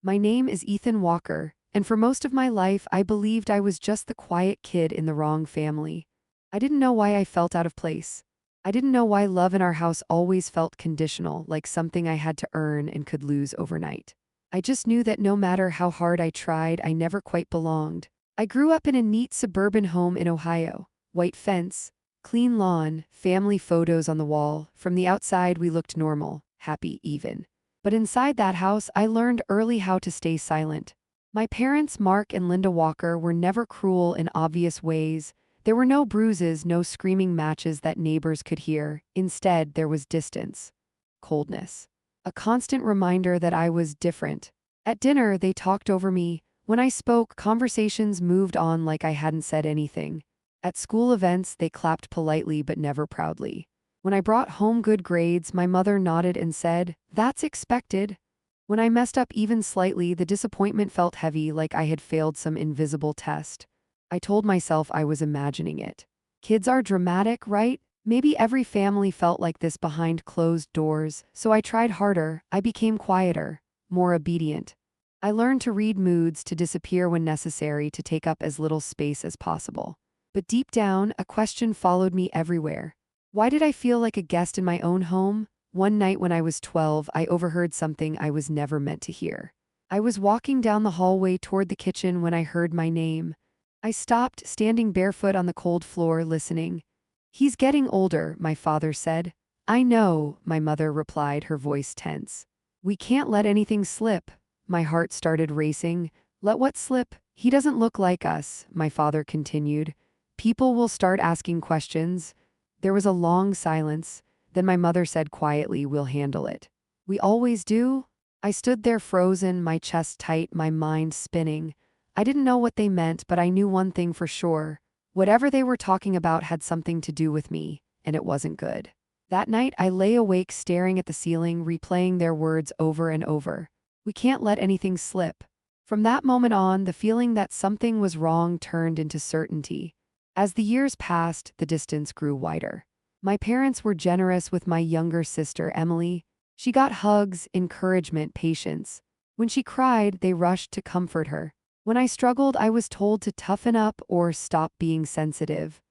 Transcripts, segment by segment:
My name is Ethan Walker, and for most of my life I believed I was just the quiet kid in the wrong family. I didn't know why I felt out of place. I didn't know why love in our house always felt conditional, like something I had to earn and could lose overnight. I just knew that no matter how hard I tried, I never quite belonged. I grew up in a neat suburban home in Ohio. White fence, clean lawn, family photos on the wall. From the outside, we looked normal, happy, even. But inside that house, I learned early how to stay silent. My parents, Mark and Linda Walker, were never cruel in obvious ways. There were no bruises, no screaming matches that neighbors could hear. Instead, there was distance, coldness, a constant reminder that I was different. At dinner, they talked over me. When I spoke, conversations moved on like I hadn't said anything. At school events, they clapped politely but never proudly. When I brought home good grades, my mother nodded and said, "That's expected." When I messed up even slightly, the disappointment felt heavy, like I had failed some invisible test. I told myself I was imagining it. Kids are dramatic, right? Maybe every family felt like this behind closed doors, so I tried harder. I became quieter, more obedient. I learned to read moods, to disappear when necessary, to take up as little space as possible. But deep down, a question followed me everywhere. Why did I feel like a guest in my own home? One night when I was 12, I overheard something I was never meant to hear. I was walking down the hallway toward the kitchen when I heard my name. I stopped, standing barefoot on the cold floor, listening. "He's getting older," my father said. "I know," my mother replied, her voice tense. "We can't let anything slip." My heart started racing. "Let what slip? He doesn't look like us," my father continued. "People will start asking questions." There was a long silence. Then my mother said quietly, "We'll handle it." "We always do?" I stood there frozen, my chest tight, my mind spinning. I didn't know what they meant, but I knew one thing for sure. Whatever they were talking about had something to do with me, and it wasn't good. That night, I lay awake staring at the ceiling, replaying their words over and over. "We can't let anything slip." From that moment on, the feeling that something was wrong turned into certainty. As the years passed, the distance grew wider. My parents were generous with my younger sister, Emily. She got hugs, encouragement, patience. When she cried, they rushed to comfort her. When I struggled, I was told to toughen up or stop being sensitive.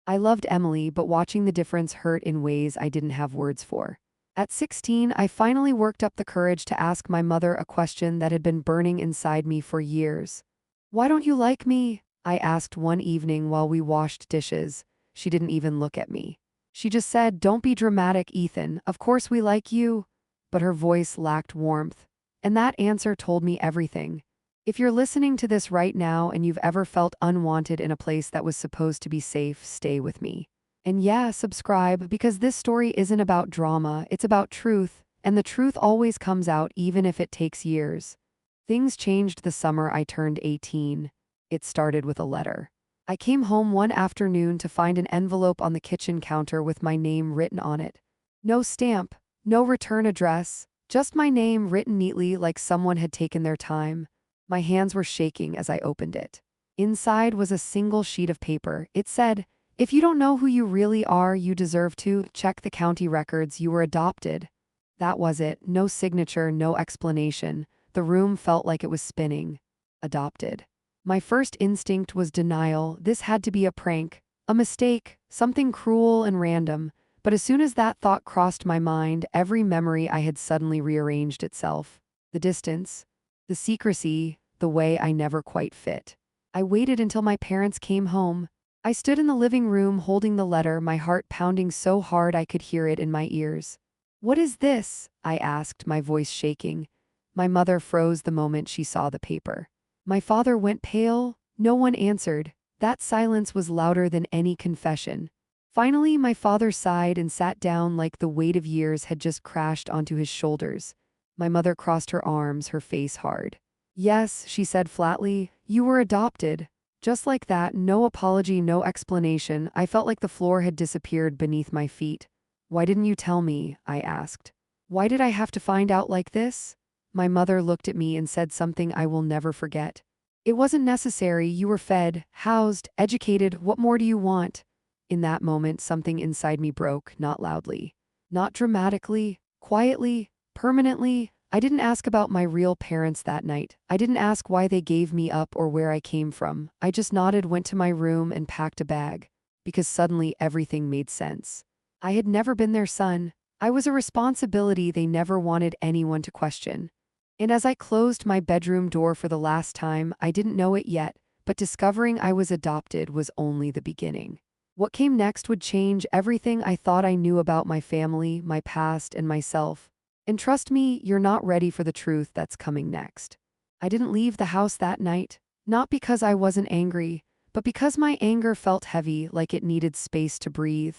I loved Emily, but watching the difference hurt in ways I didn't have words for. At 16, I finally worked up the courage to ask my mother a question that had been burning inside me for years. "Why don't you like me?" I asked one evening while we washed dishes. She didn't even look at me. She just said, "Don't be dramatic, Ethan. Of course we like you." But her voice lacked warmth. And that answer told me everything. If you're listening to this right now and you've ever felt unwanted in a place that was supposed to be safe, stay with me. And yeah, subscribe, because this story isn't about drama, it's about truth, and the truth always comes out even if it takes years. Things changed the summer I turned 18. It started with a letter. I came home one afternoon to find an envelope on the kitchen counter with my name written on it. No stamp, no return address, just my name written neatly like someone had taken their time. My hands were shaking as I opened it. Inside was a single sheet of paper. It said, "If you don't know who you really are, you deserve to. Check the county records. You were adopted." That was it. No signature, no explanation. The room felt like it was spinning. Adopted. My first instinct was denial. This had to be a prank, a mistake, something cruel and random. But as soon as that thought crossed my mind, every memory I had suddenly rearranged itself. The distance, the secrecy, the way I never quite fit. I waited until my parents came home. I stood in the living room holding the letter, my heart pounding so hard I could hear it in my ears. "What is this?" I asked, my voice shaking. My mother froze the moment she saw the paper. My father went pale. No one answered. That silence was louder than any confession. Finally, my father sighed and sat down like the weight of years had just crashed onto his shoulders. My mother crossed her arms, her face hard. "Yes," she said flatly, "you were adopted." Just like that, no apology, no explanation. I felt like the floor had disappeared beneath my feet. "Why didn't you tell me?" I asked. "Why did I have to find out like this?" My mother looked at me and said something I will never forget. "It wasn't necessary. You were fed, housed, educated. What more do you want?" In that moment, something inside me broke, not loudly, not dramatically, quietly, permanently. I didn't ask about my real parents that night. I didn't ask why they gave me up or where I came from. I just nodded, went to my room, and packed a bag. Because suddenly everything made sense. I had never been their son. I was a responsibility they never wanted anyone to question. And as I closed my bedroom door for the last time, I didn't know it yet, but discovering I was adopted was only the beginning. What came next would change everything I thought I knew about my family, my past, and myself. And trust me, you're not ready for the truth that's coming next. I didn't leave the house that night, not because I wasn't angry, but because my anger felt heavy, like it needed space to breathe.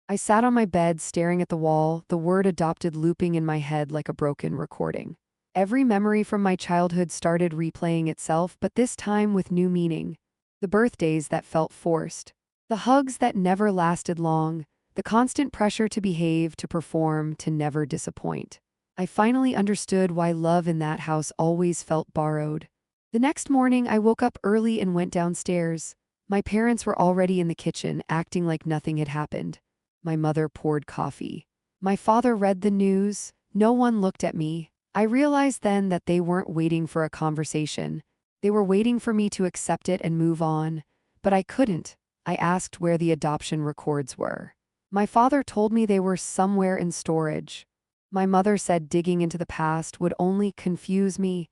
I sat on my bed staring at the wall, the word adopted looping in my head like a broken recording. Every memory from my childhood started replaying itself, but this time with new meaning. The birthdays that felt forced. The hugs that never lasted long. The constant pressure to behave, to perform, to never disappoint. I finally understood why love in that house always felt borrowed. The next morning, I woke up early and went downstairs. My parents were already in the kitchen, acting like nothing had happened. My mother poured coffee. My father read the news. No one looked at me. I realized then that they weren't waiting for a conversation. They were waiting for me to accept it and move on. But I couldn't. I asked where the adoption records were. My father told me they were somewhere in storage. My mother said digging into the past would only confuse me,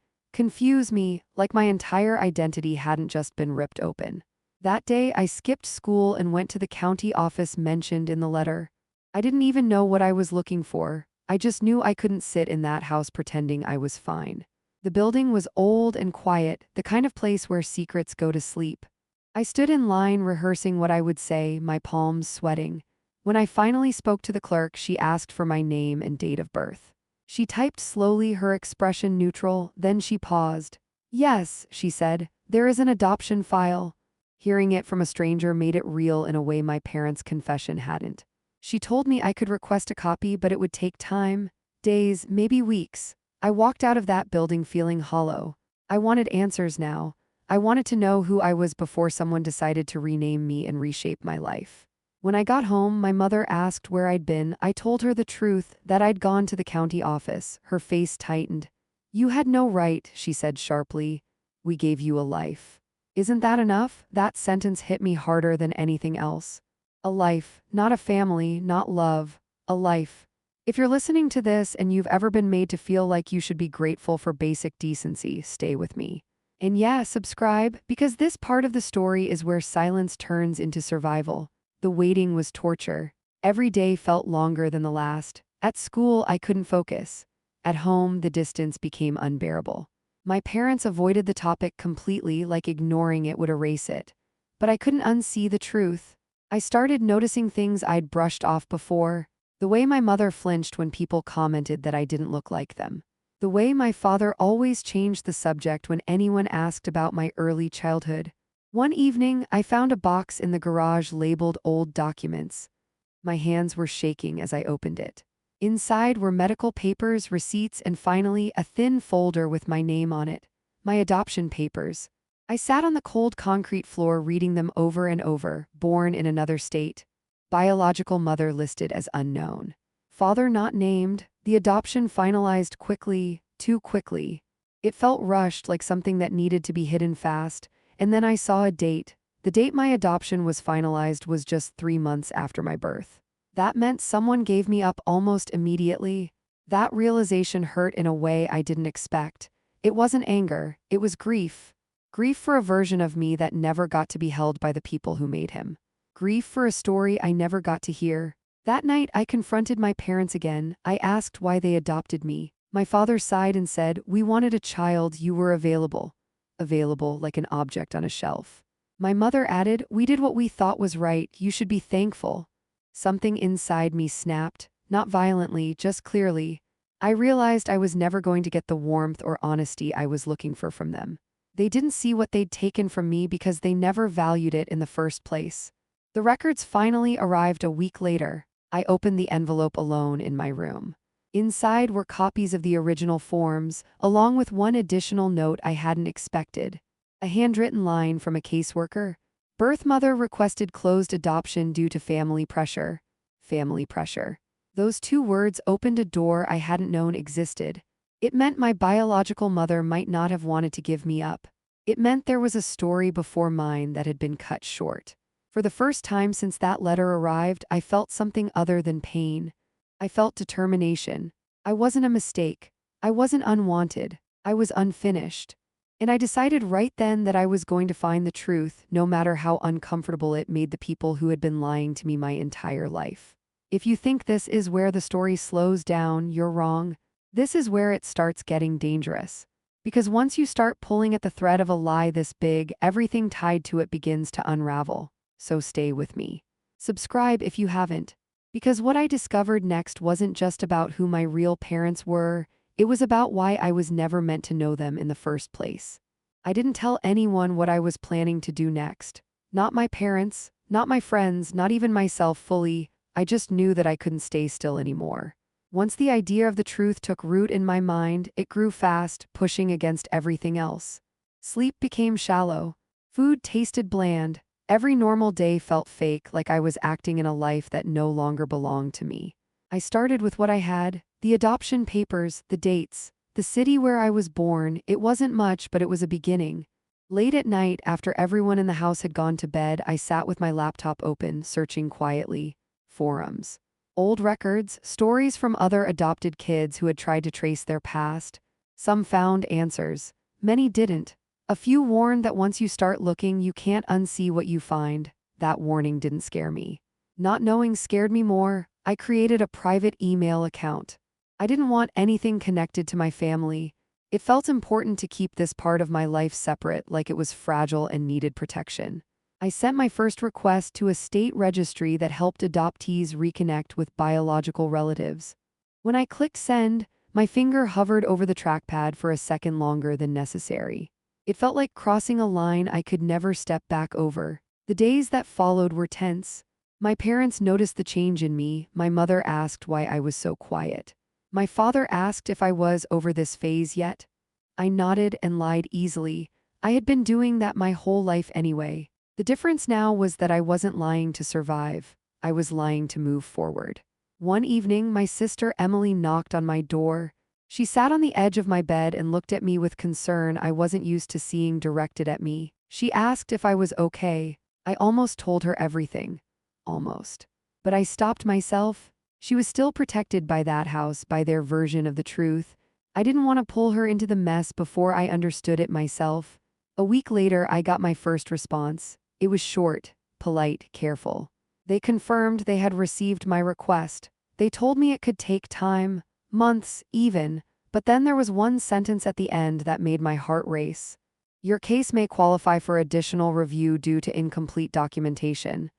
like my entire identity hadn't just been ripped open. That day, I skipped school and went to the county office mentioned in the letter. I didn't even know what I was looking for. I just knew I couldn't sit in that house pretending I was fine. The building was old and quiet, the kind of place where secrets go to sleep. I stood in line rehearsing what I would say, my palms sweating. When I finally spoke to the clerk, she asked for my name and date of birth. She typed slowly, her expression neutral, then she paused. "Yes," she said, "there is an adoption file." Hearing it from a stranger made it real in a way my parents' confession hadn't. She told me I could request a copy, but it would take time, days, maybe weeks. I walked out of that building feeling hollow. I wanted answers now. I wanted to know who I was before someone decided to rename me and reshape my life. When I got home, my mother asked where I'd been. I told her the truth, that I'd gone to the county office. Her face tightened. "You had no right," she said sharply. "We gave you a life." Isn't that enough? That sentence hit me harder than anything else. A life, not a family, not love. A life. If you're listening to this and you've ever been made to feel like you should be grateful for basic decency, stay with me. And yeah, subscribe, because this part of the story is where silence turns into survival. The waiting was torture. Every day felt longer than the last. At school, I couldn't focus. At home, the distance became unbearable. My parents avoided the topic completely, like ignoring it would erase it. But I couldn't unsee the truth. I started noticing things I'd brushed off before. The way my mother flinched when people commented that I didn't look like them. The way my father always changed the subject when anyone asked about my early childhood. One evening, I found a box in the garage labeled Old Documents. My hands were shaking as I opened it. Inside were medical papers, receipts, and finally, a thin folder with my name on it. My adoption papers. I sat on the cold concrete floor reading them over and over. Born in another state. Biological mother listed as unknown. Father not named. The adoption finalized quickly, too quickly. It felt rushed, like something that needed to be hidden fast. And then I saw a date. The date my adoption was finalized was just 3 months after my birth. That meant someone gave me up almost immediately. That realization hurt in a way I didn't expect. It wasn't anger, it was grief. Grief for a version of me that never got to be held by the people who made him. Grief for a story I never got to hear. That night, I confronted my parents again. I asked why they adopted me. My father sighed and said, "We wanted a child, you were available." Available like an object on a shelf. My mother added, "We did what we thought was right, you should be thankful." Something inside me snapped, not violently, just clearly. I realized I was never going to get the warmth or honesty I was looking for from them. They didn't see what they'd taken from me because they never valued it in the first place. The records finally arrived a week later. I opened the envelope alone in my room. Inside were copies of the original forms, along with one additional note I hadn't expected. A handwritten line from a caseworker. Birth mother requested closed adoption due to family pressure. Family pressure. Those 2 words opened a door I hadn't known existed. It meant my biological mother might not have wanted to give me up. It meant there was a story before mine that had been cut short. For the first time since that letter arrived, I felt something other than pain. I felt determination. I wasn't a mistake. I wasn't unwanted. I was unfinished. And I decided right then that I was going to find the truth, no matter how uncomfortable it made the people who had been lying to me my entire life. If you think this is where the story slows down, you're wrong. This is where it starts getting dangerous. Because once you start pulling at the thread of a lie this big, everything tied to it begins to unravel. So stay with me. Subscribe if you haven't. Because what I discovered next wasn't just about who my real parents were, it was about why I was never meant to know them in the first place. I didn't tell anyone what I was planning to do next. Not my parents, not my friends, not even myself fully. I just knew that I couldn't stay still anymore. Once the idea of the truth took root in my mind, it grew fast, pushing against everything else. Sleep became shallow. Food tasted bland. Every normal day felt fake, like I was acting in a life that no longer belonged to me. I started with what I had: the adoption papers, the dates, the city where I was born. It wasn't much, but it was a beginning. Late at night, after everyone in the house had gone to bed, I sat with my laptop open, searching quietly. Forums. Old records, stories from other adopted kids who had tried to trace their past. Some found answers. Many didn't. A few warned that once you start looking, you can't unsee what you find. That warning didn't scare me. Not knowing scared me more. I created a private email account. I didn't want anything connected to my family. It felt important to keep this part of my life separate, like it was fragile and needed protection. I sent my first request to a state registry that helped adoptees reconnect with biological relatives. When I clicked send, my finger hovered over the trackpad for a second longer than necessary. It felt like crossing a line I could never step back over. The days that followed were tense. My parents noticed the change in me. My mother asked why I was so quiet. My father asked if I was over this phase yet. I nodded and lied easily. I had been doing that my whole life anyway. The difference now was that I wasn't lying to survive. I was lying to move forward. One evening, my sister Emily knocked on my door. She sat on the edge of my bed and looked at me with concern I wasn't used to seeing directed at me. She asked if I was okay. I almost told her everything. Almost. But I stopped myself. She was still protected by that house, by their version of the truth. I didn't want to pull her into the mess before I understood it myself. A week later, I got my first response. It was short, polite, careful. They confirmed they had received my request. They told me it could take time, months even, but then there was one sentence at the end that made my heart race. Your case may qualify for additional review due to incomplete documentation.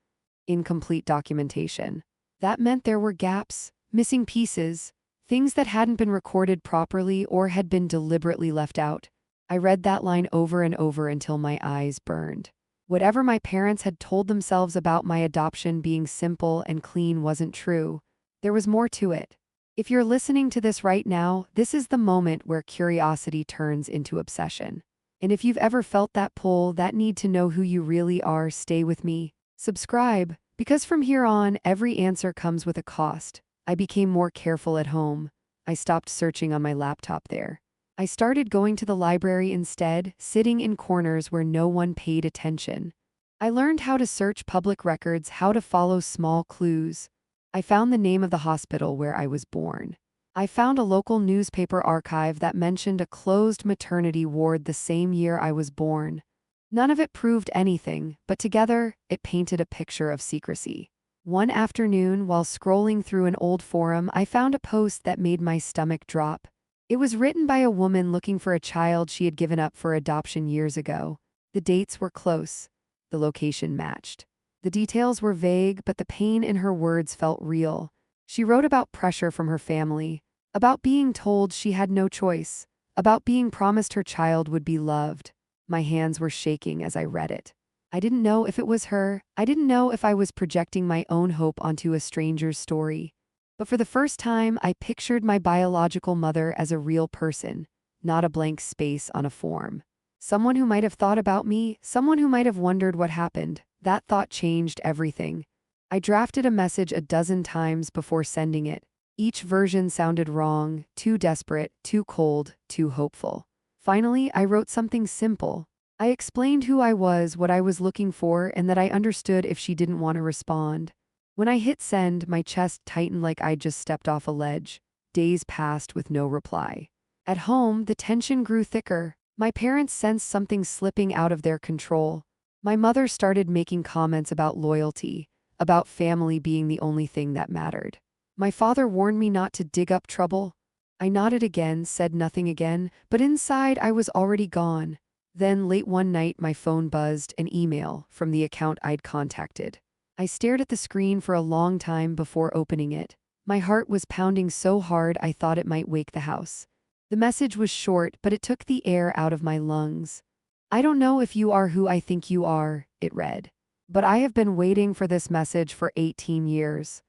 Incomplete documentation. That meant there were gaps, missing pieces, things that hadn't been recorded properly or had been deliberately left out. I read that line over and over until my eyes burned. Whatever my parents had told themselves about my adoption being simple and clean wasn't true. There was more to it. If you're listening to this right now, this is the moment where curiosity turns into obsession. And if you've ever felt that pull, that need to know who you really are, stay with me. Subscribe, because from here on, every answer comes with a cost. I became more careful at home. I stopped searching on my laptop there. I started going to the library instead, sitting in corners where no one paid attention. I learned how to search public records, how to follow small clues. I found the name of the hospital where I was born. I found a local newspaper archive that mentioned a closed maternity ward the same year I was born. None of it proved anything, but together, it painted a picture of secrecy. One afternoon, while scrolling through an old forum, I found a post that made my stomach drop. It was written by a woman looking for a child she had given up for adoption years ago. The dates were close. The location matched. The details were vague, but the pain in her words felt real. She wrote about pressure from her family, about being told she had no choice, about being promised her child would be loved. My hands were shaking as I read it. I didn't know if it was her. I didn't know if I was projecting my own hope onto a stranger's story. But for the first time, I pictured my biological mother as a real person, not a blank space on a form. Someone who might have thought about me, someone who might have wondered what happened. That thought changed everything. I drafted a message a dozen times before sending it. Each version sounded wrong, too desperate, too cold, too hopeful. Finally, I wrote something simple. I explained who I was, what I was looking for, and that I understood if she didn't want to respond. When I hit send, my chest tightened like I'd just stepped off a ledge. Days passed with no reply. At home, the tension grew thicker. My parents sensed something slipping out of their control. My mother started making comments about loyalty, about family being the only thing that mattered. My father warned me not to dig up trouble. I nodded again, said nothing again, but inside I was already gone. Then, late one night, my phone buzzed, an email from the account I'd contacted. I stared at the screen for a long time before opening it. My heart was pounding so hard I thought it might wake the house. The message was short, but it took the air out of my lungs. "I don't know if you are who I think you are," it read. "But I have been waiting for this message for 18 years.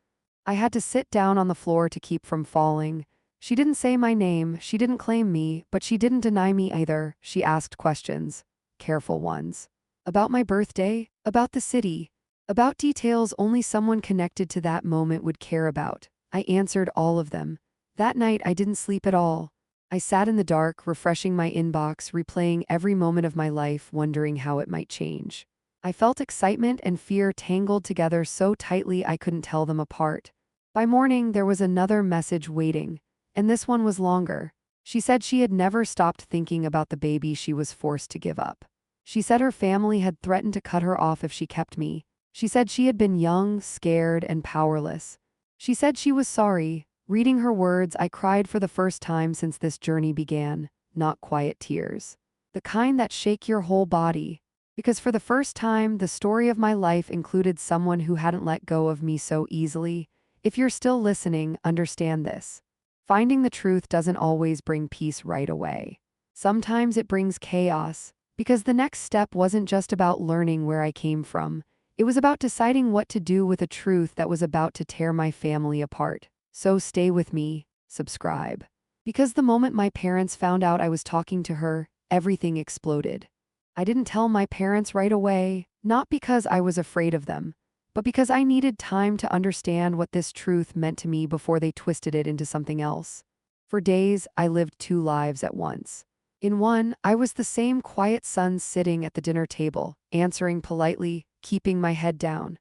I had to sit down on the floor to keep from falling. She didn't say my name, she didn't claim me, but she didn't deny me either. She asked questions, careful ones. About my birthday, about the city, about details only someone connected to that moment would care about. I answered all of them. That night I didn't sleep at all. I sat in the dark, refreshing my inbox, replaying every moment of my life, wondering how it might change. I felt excitement and fear tangled together so tightly I couldn't tell them apart. By morning, there was another message waiting, and this one was longer. She said she had never stopped thinking about the baby she was forced to give up. She said her family had threatened to cut her off if she kept me. She said she had been young, scared, and powerless. She said she was sorry. Reading her words, I cried for the first time since this journey began, not quiet tears. The kind that shake your whole body. Because for the first time, the story of my life included someone who hadn't let go of me so easily. If you're still listening, understand this. Finding the truth doesn't always bring peace right away. Sometimes it brings chaos, because the next step wasn't just about learning where I came from. It was about deciding what to do with a truth that was about to tear my family apart. So stay with me, subscribe. Because the moment my parents found out I was talking to her, everything exploded. I didn't tell my parents right away, not because I was afraid of them, but because I needed time to understand what this truth meant to me before they twisted it into something else. For days, I lived two lives at once. In one, I was the same quiet son sitting at the dinner table, answering politely, keeping my head down.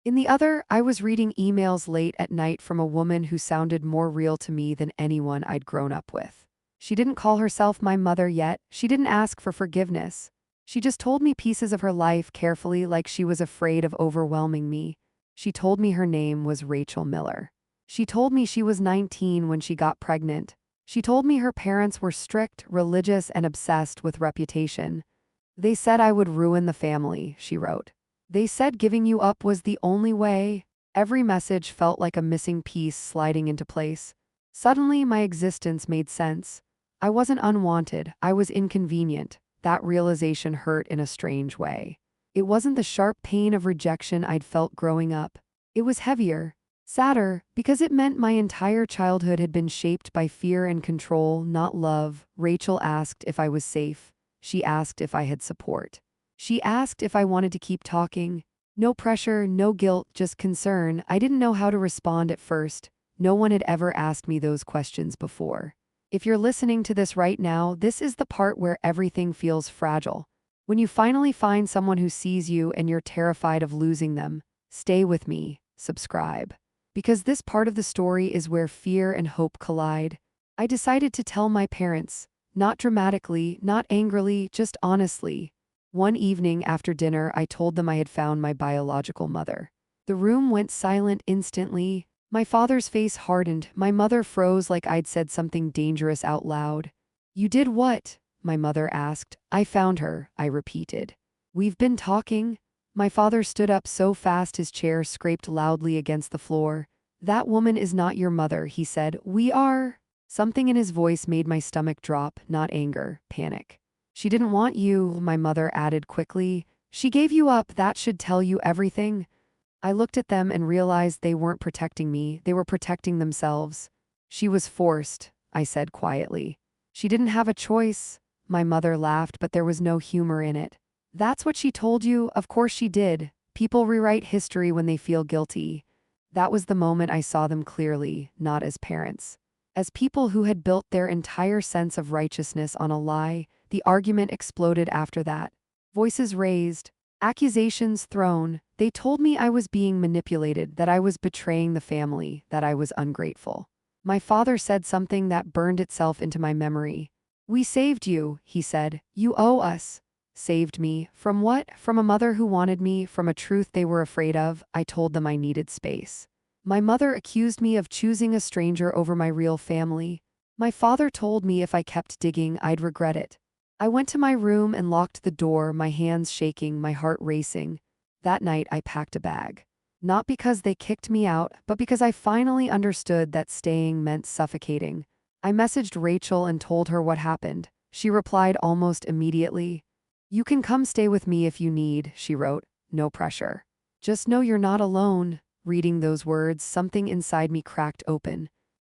In the other, I was reading emails late at night from a woman who sounded more real to me than anyone I'd grown up with. She didn't call herself my mother yet, she didn't ask for forgiveness. She just told me pieces of her life carefully, like she was afraid of overwhelming me. She told me her name was Rachel Miller. She told me she was 19 when she got pregnant. She told me her parents were strict, religious, and obsessed with reputation. "They said I would ruin the family," she wrote. "They said giving you up was the only way." Every message felt like a missing piece sliding into place. Suddenly, my existence made sense. I wasn't unwanted, I was inconvenient. That realization hurt in a strange way. It wasn't the sharp pain of rejection I'd felt growing up. It was heavier, sadder, because it meant my entire childhood had been shaped by fear and control, not love. Rachel asked if I was safe. She asked if I had support. She asked if I wanted to keep talking. No pressure, no guilt, just concern. I didn't know how to respond at first. No one had ever asked me those questions before. If you're listening to this right now, this is the part where everything feels fragile. When you finally find someone who sees you and you're terrified of losing them, stay with me, subscribe. Because this part of the story is where fear and hope collide. I decided to tell my parents, not dramatically, not angrily, just honestly. One evening after dinner, I told them I had found my biological mother. The room went silent instantly. My father's face hardened. My mother froze like I'd said something dangerous out loud. "You did what?" my mother asked. "I found her," I repeated. "We've been talking." My father stood up so fast his chair scraped loudly against the floor. "That woman is not your mother," he said. "We are." Something in his voice made my stomach drop, not anger, panic. "She didn't want you," my mother added quickly. "She gave you up. That should tell you everything." I looked at them and realized they weren't protecting me, they were protecting themselves. "She was forced," I said quietly. "She didn't have a choice." My mother laughed, but there was no humor in it. "That's what she told you? Of course she did. People rewrite history when they feel guilty." That was the moment I saw them clearly, not as parents. As people who had built their entire sense of righteousness on a lie. The argument exploded after that. Voices raised, accusations thrown. They told me I was being manipulated, that I was betraying the family, that I was ungrateful. My father said something that burned itself into my memory. "We saved you," he said. "You owe us." Saved me. From what? From a mother who wanted me, from a truth they were afraid of. I told them I needed space. My mother accused me of choosing a stranger over my real family. My father told me if I kept digging, I'd regret it. I went to my room and locked the door, my hands shaking, my heart racing. That night I packed a bag. Not because they kicked me out, but because I finally understood that staying meant suffocating. I messaged Rachel and told her what happened. She replied almost immediately. "You can come stay with me if you need," she wrote. "No pressure. Just know you're not alone." Reading those words, something inside me cracked open.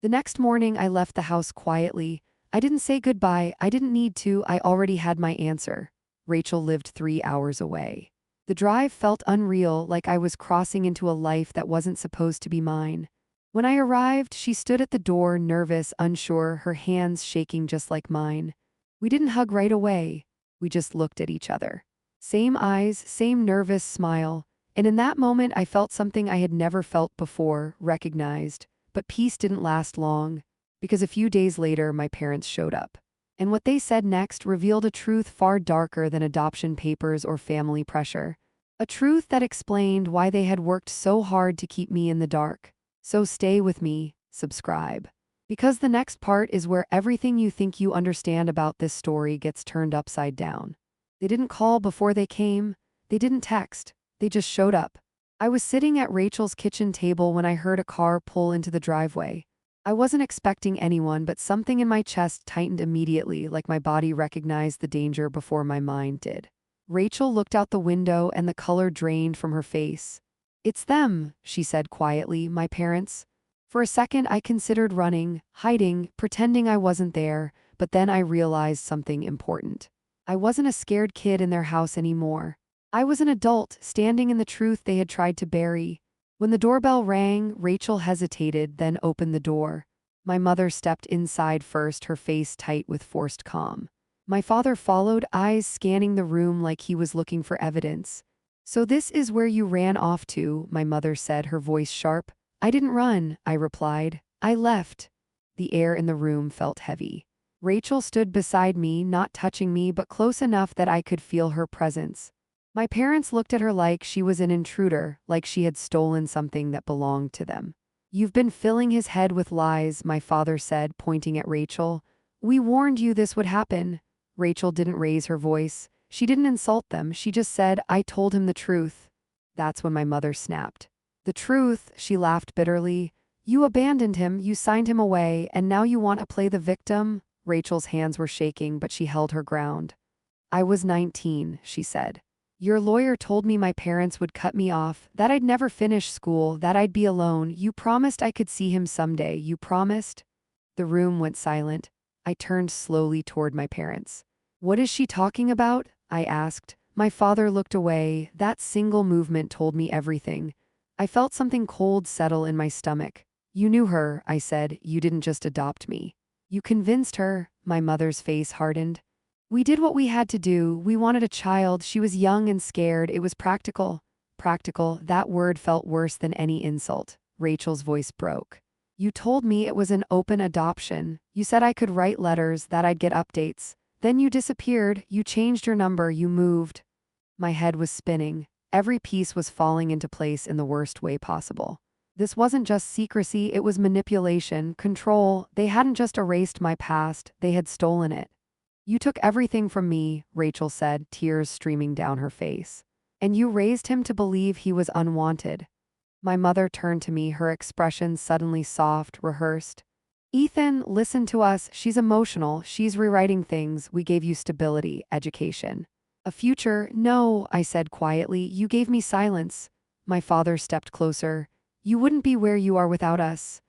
The next morning, I left the house quietly. I didn't say goodbye. I didn't need to. I already had my answer. Rachel lived 3 hours away. The drive felt unreal, like I was crossing into a life that wasn't supposed to be mine. When I arrived, she stood at the door, nervous, unsure, her hands shaking just like mine. We didn't hug right away. We just looked at each other. Same eyes, same nervous smile. And in that moment, I felt something I had never felt before, recognized. But peace didn't last long, because a few days later, my parents showed up. And what they said next revealed a truth far darker than adoption papers or family pressure. A truth that explained why they had worked so hard to keep me in the dark. So stay with me, subscribe. Because the next part is where everything you think you understand about this story gets turned upside down. They didn't call before they came. They didn't text. They just showed up. I was sitting at Rachel's kitchen table when I heard a car pull into the driveway. I wasn't expecting anyone, but something in my chest tightened immediately, like my body recognized the danger before my mind did. Rachel looked out the window and the color drained from her face. "It's them," she said quietly, "my parents." For a second, I considered running, hiding, pretending I wasn't there, but then I realized something important. I wasn't a scared kid in their house anymore. I was an adult, standing in the truth they had tried to bury. When the doorbell rang, Rachel hesitated, then opened the door. My mother stepped inside first, her face tight with forced calm. My father followed, eyes scanning the room like he was looking for evidence. "So this is where you ran off to," my mother said, her voice sharp. "I didn't run," I replied. "I left." The air in the room felt heavy. Rachel stood beside me, not touching me, but close enough that I could feel her presence. My parents looked at her like she was an intruder, like she had stolen something that belonged to them. "You've been filling his head with lies," my father said, pointing at Rachel. "We warned you this would happen." Rachel didn't raise her voice. She didn't insult them. She just said, "I told him the truth." That's when my mother snapped. "The truth," she laughed bitterly. "You abandoned him, you signed him away, and now you want to play the victim?" Rachel's hands were shaking, but she held her ground. "I was 19, she said. "Your lawyer told me my parents would cut me off, that I'd never finish school, that I'd be alone. You promised I could see him someday, you promised." The room went silent. I turned slowly toward my parents. "What is she talking about?" I asked. My father looked away. That single movement told me everything. I felt something cold settle in my stomach. "You knew her," I said. "You didn't just adopt me. You convinced her." My mother's face hardened. "We did what we had to do. We wanted a child. She was young and scared. It was practical." Practical, that word felt worse than any insult. Rachel's voice broke. "You told me it was an open adoption. You said I could write letters, that I'd get updates. Then you disappeared. You changed your number. You moved." My head was spinning. Every piece was falling into place in the worst way possible. This wasn't just secrecy, it was manipulation, control. They hadn't just erased my past, they had stolen it. "You took everything from me," Rachel said, tears streaming down her face. "And you raised him to believe he was unwanted." My mother turned to me, her expression suddenly soft, rehearsed. "Ethan, listen to us. She's emotional. She's rewriting things. We gave you stability, education. A future." "No," I said quietly. "You gave me silence." My father stepped closer. "You wouldn't be where you are without us."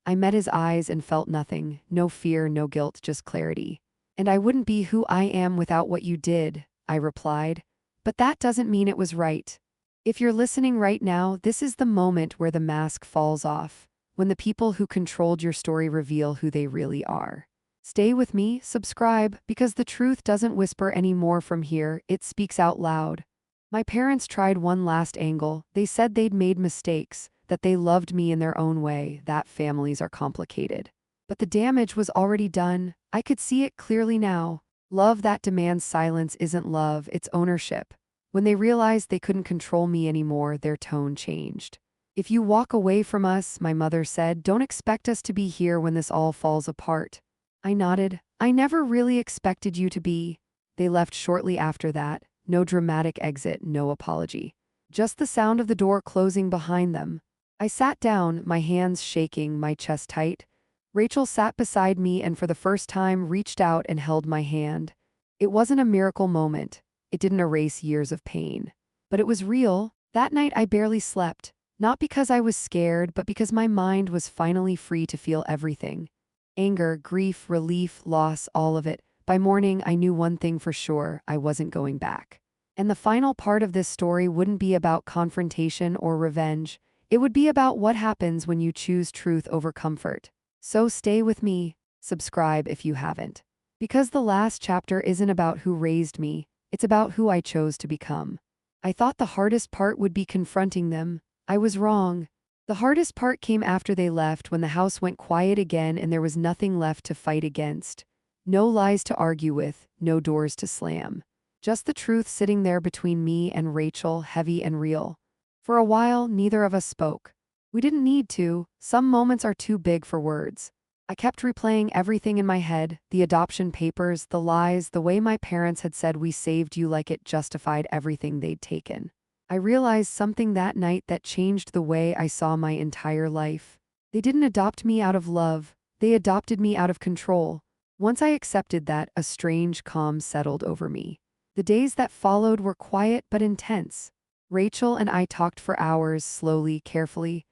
I met his eyes and felt nothing. No fear, no guilt, just clarity. "And I wouldn't be who I am without what you did," I replied. "But that doesn't mean it was right." If you're listening right now, this is the moment where the mask falls off, when the people who controlled your story reveal who they really are. Stay with me, subscribe, because the truth doesn't whisper anymore from here, it speaks out loud. My parents tried one last angle. They said they'd made mistakes, that they loved me in their own way, that families are complicated. But the damage was already done. I could see it clearly now. Love that demands silence isn't love, it's ownership. When they realized they couldn't control me anymore, their tone changed. If you walk away from us, my mother said, don't expect us to be here when this all falls apart. I nodded. I never really expected you to be. They left shortly after that. No dramatic exit, no apology. Just the sound of the door closing behind them. I sat down, my hands shaking, my chest tight. Rachel sat beside me and for the first time reached out and held my hand. It wasn't a miracle moment. It didn't erase years of pain. But it was real. That night I barely slept. Not because I was scared, but because my mind was finally free to feel everything. Anger, grief, relief, loss, all of it. By morning, I knew one thing for sure, I wasn't going back. And the final part of this story wouldn't be about confrontation or revenge. It would be about what happens when you choose truth over comfort. So stay with me, subscribe if you haven't. Because the last chapter isn't about who raised me, it's about who I chose to become. I thought the hardest part would be confronting them. I was wrong. The hardest part came after they left, when the house went quiet again and there was nothing left to fight against. No lies to argue with, no doors to slam. Just the truth sitting there between me and Rachel, heavy and real. For a while, neither of us spoke. We didn't need to. Some moments are too big for words. I kept replaying everything in my head, the adoption papers, the lies, the way my parents had said we saved you like it justified everything they'd taken. I realized something that night that changed the way I saw my entire life. They didn't adopt me out of love. They adopted me out of control. Once I accepted that, a strange calm settled over me. The days that followed were quiet but intense. Rachel and I talked for hours, slowly, carefully.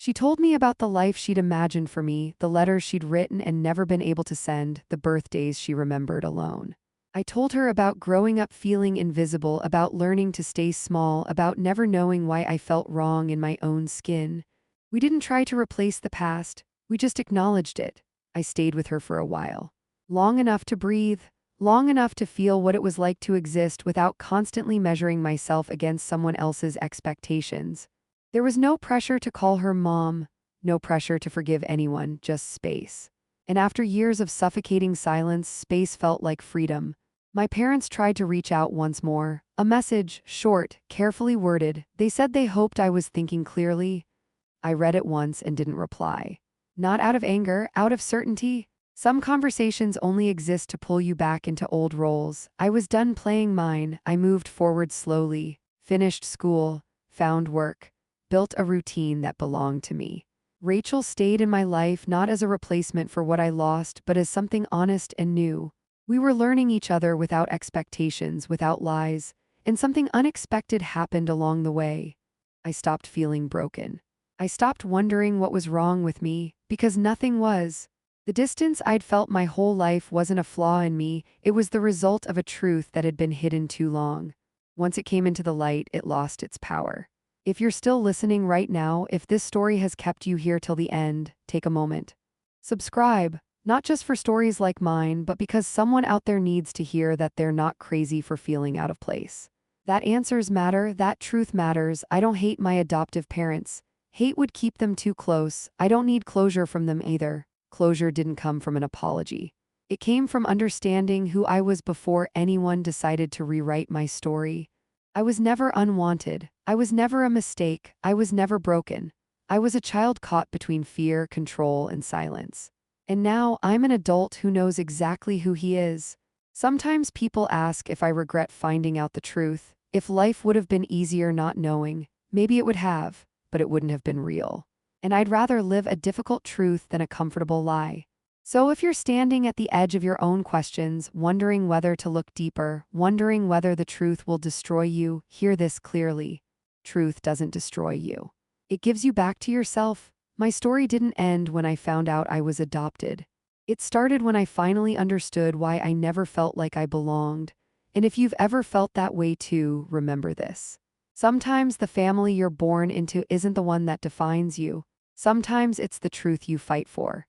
She told me about the life she'd imagined for me, the letters she'd written and never been able to send, the birthdays she remembered alone. I told her about growing up feeling invisible, about learning to stay small, about never knowing why I felt wrong in my own skin. We didn't try to replace the past, we just acknowledged it. I stayed with her for a while. Long enough to breathe, long enough to feel what it was like to exist without constantly measuring myself against someone else's expectations. There was no pressure to call her mom, no pressure to forgive anyone, just space. And after years of suffocating silence, space felt like freedom. My parents tried to reach out once more. A message, short, carefully worded. They said they hoped I was thinking clearly. I read it once and didn't reply. Not out of anger, out of certainty. Some conversations only exist to pull you back into old roles. I was done playing mine. I moved forward slowly, finished school, found work, built a routine that belonged to me. Rachel stayed in my life not as a replacement for what I lost, but as something honest and new. We were learning each other without expectations, without lies, and something unexpected happened along the way. I stopped feeling broken. I stopped wondering what was wrong with me, because nothing was. The distance I'd felt my whole life wasn't a flaw in me, it was the result of a truth that had been hidden too long. Once it came into the light, it lost its power. If you're still listening right now, if this story has kept you here till the end, take a moment. Subscribe, not just for stories like mine, but because someone out there needs to hear that they're not crazy for feeling out of place. That answers matter, that truth matters. I don't hate my adoptive parents. Hate would keep them too close. I don't need closure from them either. Closure didn't come from an apology. It came from understanding who I was before anyone decided to rewrite my story. I was never unwanted. I was never a mistake. I was never broken. I was a child caught between fear, control, and silence. And now I'm an adult who knows exactly who he is. Sometimes people ask if I regret finding out the truth, if life would have been easier not knowing. Maybe it would have, but it wouldn't have been real. And I'd rather live a difficult truth than a comfortable lie. So if you're standing at the edge of your own questions, wondering whether to look deeper, wondering whether the truth will destroy you, hear this clearly. Truth doesn't destroy you. It gives you back to yourself. My story didn't end when I found out I was adopted. It started when I finally understood why I never felt like I belonged. And if you've ever felt that way too, remember this. Sometimes the family you're born into isn't the one that defines you. Sometimes it's the truth you fight for.